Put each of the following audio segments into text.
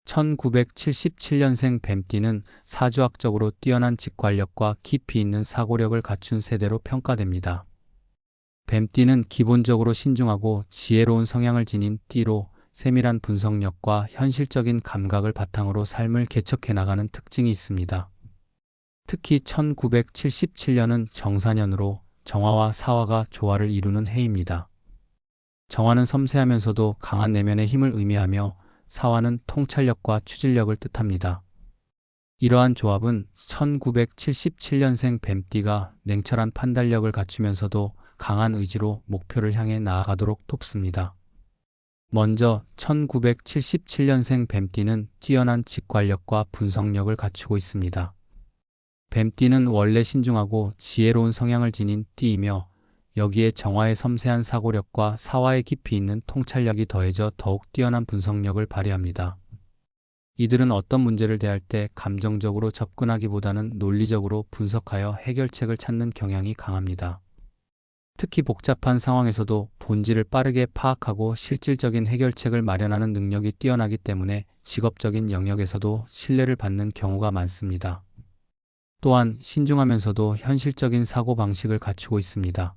1977년생 뱀띠는 사주학적으로 뛰어난 직관력과 깊이 있는 사고력을 갖춘 세대로 평가됩니다. 뱀띠는 기본적으로 신중하고 지혜로운 성향을 지닌 띠로 세밀한 분석력과 현실적인 감각을 바탕으로 삶을 개척해 나가는 특징이 있습니다. 특히 1977년은 정사년으로 정화와 사화가 조화를 이루는 해입니다. 정화는 섬세하면서도 강한 내면의 힘을 의미하며 사화는 통찰력과 추진력을 뜻합니다. 이러한 조합은 1977년생 뱀띠가 냉철한 판단력을 갖추면서도 강한 의지로 목표를 향해 나아가도록 돕습니다. 먼저 1977년생 뱀띠는 뛰어난 직관력과 분석력을 갖추고 있습니다. 뱀띠는 원래 신중하고 지혜로운 성향을 지닌 띠이며 여기에 정화의 섬세한 사고력과 사화의 깊이 있는 통찰력이 더해져 더욱 뛰어난 분석력을 발휘합니다. 이들은 어떤 문제를 대할 때 감정적으로 접근하기보다는 논리적으로 분석하여 해결책을 찾는 경향이 강합니다. 특히 복잡한 상황에서도 본질을 빠르게 파악하고 실질적인 해결책을 마련하는 능력이 뛰어나기 때문에 직업적인 영역에서도 신뢰를 받는 경우가 많습니다. 또한 신중하면서도 현실적인 사고방식을 갖추고 있습니다.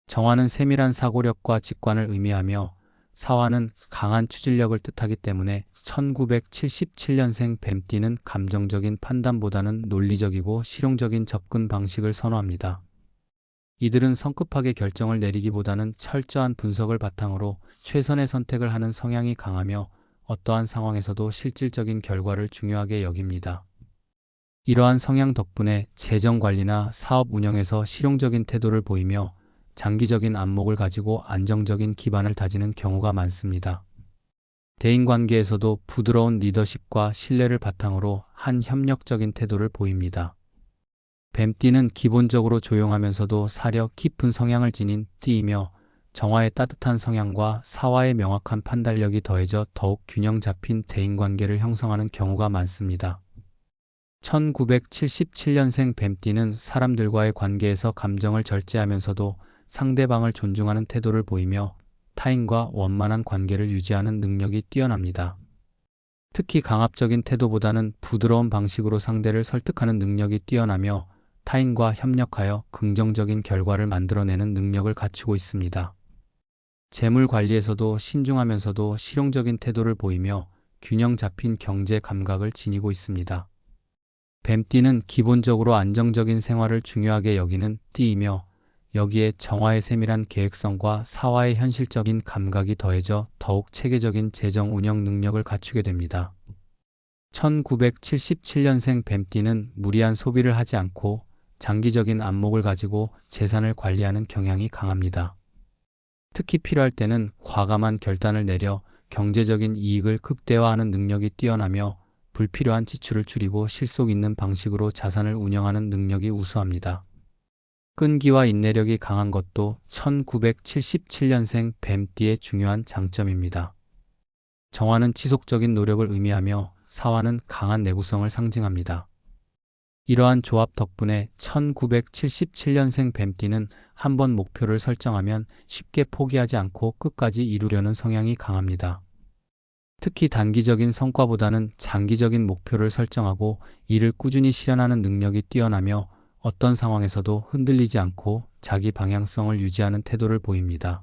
정화는 세밀한 사고력과 직관을 의미하며 사화는 강한 추진력을 뜻하기 때문에 1977년생 뱀띠는 감정적인 판단보다는 논리적이고 실용적인 접근 방식을 선호합니다. 이들은 성급하게 결정을 내리기보다는 철저한 분석을 바탕으로 최선의 선택을 하는 성향이 강하며 어떠한 상황에서도 실질적인 결과를 중요하게 여깁니다. 이러한 성향 덕분에 재정 관리나 사업 운영에서 실용적인 태도를 보이며 장기적인 안목을 가지고 안정적인 기반을 다지는 경우가 많습니다. 대인관계에서도 부드러운 리더십과 신뢰를 바탕으로 한 협력적인 태도를 보입니다. 뱀띠는 기본적으로 조용하면서도 사려 깊은 성향을 지닌 띠이며 정화의 따뜻한 성향과 사화의 명확한 판단력이 더해져 더욱 균형 잡힌 대인관계를 형성하는 경우가 많습니다. 1977년생 뱀띠는 사람들과의 관계에서 감정을 절제하면서도 상대방을 존중하는 태도를 보이며 타인과 원만한 관계를 유지하는 능력이 뛰어납니다. 특히 강압적인 태도보다는 부드러운 방식으로 상대를 설득하는 능력이 뛰어나며 타인과 협력하여 긍정적인 결과를 만들어내는 능력을 갖추고 있습니다. 재물 관리에서도 신중하면서도 실용적인 태도를 보이며 균형 잡힌 경제 감각을 지니고 있습니다. 뱀띠는 기본적으로 안정적인 생활을 중요하게 여기는 띠이며 여기에 정화의 세밀한 계획성과 사화의 현실적인 감각이 더해져 더욱 체계적인 재정 운영 능력을 갖추게 됩니다. 1977년생 뱀띠는 무리한 소비를 하지 않고 장기적인 안목을 가지고 재산을 관리하는 경향이 강합니다. 특히 필요할 때는 과감한 결단을 내려 경제적인 이익을 극대화하는 능력이 뛰어나며 불필요한 지출을 줄이고 실속 있는 방식으로 자산을 운영하는 능력이 우수합니다. 끈기와 인내력이 강한 것도 1977년생 뱀띠의 중요한 장점입니다. 정화는 지속적인 노력을 의미하며 사화는 강한 내구성을 상징합니다. 이러한 조합 덕분에 1977년생 뱀띠는 한번 목표를 설정하면 쉽게 포기하지 않고 끝까지 이루려는 성향이 강합니다. 특히 단기적인 성과보다는 장기적인 목표를 설정하고 이를 꾸준히 실현하는 능력이 뛰어나며 어떤 상황에서도 흔들리지 않고 자기 방향성을 유지하는 태도를 보입니다.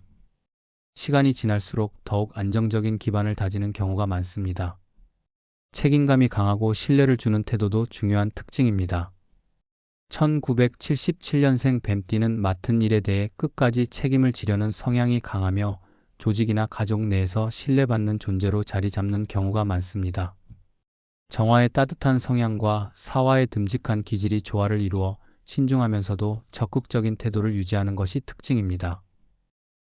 시간이 지날수록 더욱 안정적인 기반을 다지는 경우가 많습니다. 책임감이 강하고 신뢰를 주는 태도도 중요한 특징입니다. 1977년생 뱀띠는 맡은 일에 대해 끝까지 책임을 지려는 성향이 강하며 조직이나 가족 내에서 신뢰받는 존재로 자리 잡는 경우가 많습니다. 정화의 따뜻한 성향과 사화의 듬직한 기질이 조화를 이루어 신중하면서도 적극적인 태도를 유지하는 것이 특징입니다.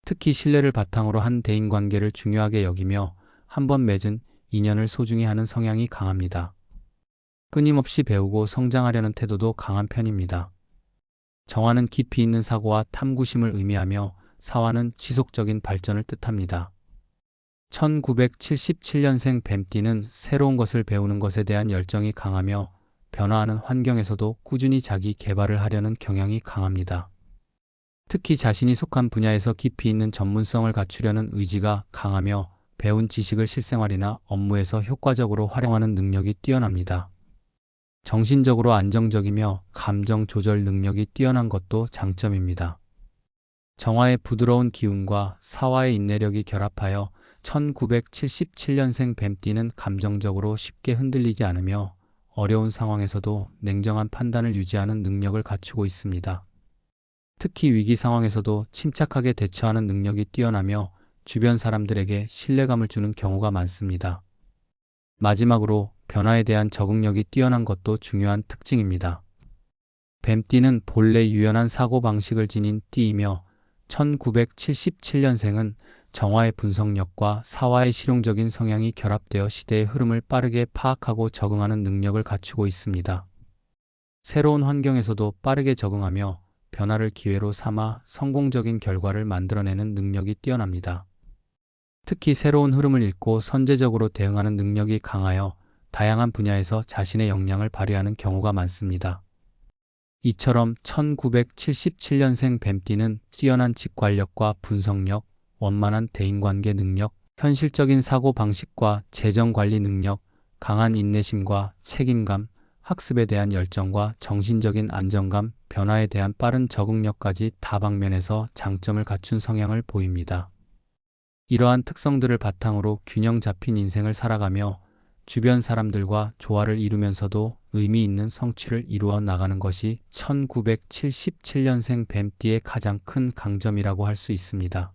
특히 신뢰를 바탕으로 한 대인관계를 중요하게 여기며 한번 맺은 인연을 소중히 하는 성향이 강합니다. 끊임없이 배우고 성장하려는 태도도 강한 편입니다. 정화는 깊이 있는 사고와 탐구심을 의미하며 사화는 지속적인 발전을 뜻합니다. 1977년생 뱀띠는 새로운 것을 배우는 것에 대한 열정이 강하며 변화하는 환경에서도 꾸준히 자기 개발을 하려는 경향이 강합니다. 특히 자신이 속한 분야에서 깊이 있는 전문성을 갖추려는 의지가 강하며 배운 지식을 실생활이나 업무에서 효과적으로 활용하는 능력이 뛰어납니다. 정신적으로 안정적이며 감정 조절 능력이 뛰어난 것도 장점입니다. 정화의 부드러운 기운과 사화의 인내력이 결합하여 1977년생 뱀띠는 감정적으로 쉽게 흔들리지 않으며 어려운 상황에서도 냉정한 판단을 유지하는 능력을 갖추고 있습니다. 특히 위기 상황에서도 침착하게 대처하는 능력이 뛰어나며 주변 사람들에게 신뢰감을 주는 경우가 많습니다. 마지막으로 변화에 대한 적응력이 뛰어난 것도 중요한 특징입니다. 뱀띠는 본래 유연한 사고방식을 지닌 띠이며 1977년생은 정화의 분석력과 사화의 실용적인 성향이 결합되어 시대의 흐름을 빠르게 파악하고 적응하는 능력을 갖추고 있습니다. 새로운 환경에서도 빠르게 적응하며 변화를 기회로 삼아 성공적인 결과를 만들어내는 능력이 뛰어납니다. 특히 새로운 흐름을 읽고 선제적으로 대응하는 능력이 강하여 다양한 분야에서 자신의 역량을 발휘하는 경우가 많습니다. 이처럼 1977년생 뱀띠는 뛰어난 직관력과 분석력, 원만한 대인관계 능력, 현실적인 사고방식과 재정관리 능력, 강한 인내심과 책임감, 학습에 대한 열정과 정신적인 안정감, 변화에 대한 빠른 적응력까지 다방면에서 장점을 갖춘 성향을 보입니다. 이러한 특성들을 바탕으로 균형 잡힌 인생을 살아가며 주변 사람들과 조화를 이루면서도 의미 있는 성취를 이루어 나가는 것이 1977년생 뱀띠의 가장 큰 강점이라고 할 수 있습니다.